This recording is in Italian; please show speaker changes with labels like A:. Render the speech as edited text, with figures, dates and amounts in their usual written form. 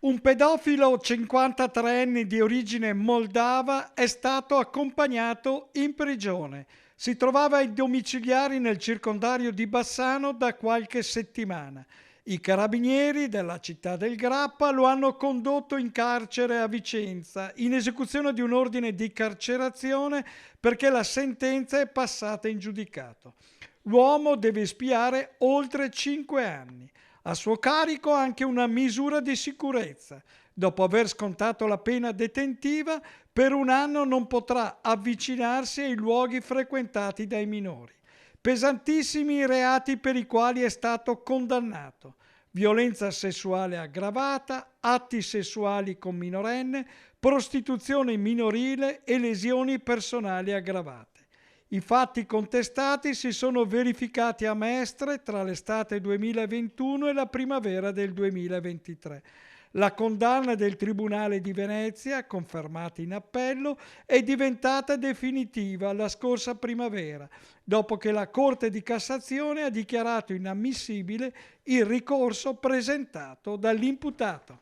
A: Un pedofilo 53enne di origine moldava è stato accompagnato in prigione. Si trovava ai domiciliari nel circondario di Bassano da qualche settimana. I carabinieri della città del Grappa lo hanno condotto in carcere a Vicenza in esecuzione di un ordine di carcerazione perché la sentenza è passata in giudicato. L'uomo deve espiare oltre 5 anni. A suo carico anche una misura di sicurezza. Dopo aver scontato la pena detentiva, per un anno non potrà avvicinarsi ai luoghi frequentati dai minori. Pesantissimi i reati per i quali è stato condannato: violenza sessuale aggravata, atti sessuali con minorenne, prostituzione minorile e lesioni personali aggravate. I fatti contestati si sono verificati a Mestre tra l'estate 2021 e la primavera del 2023. La condanna del Tribunale di Venezia, confermata in appello, è diventata definitiva la scorsa primavera, dopo che la Corte di Cassazione ha dichiarato inammissibile il ricorso presentato dall'imputato.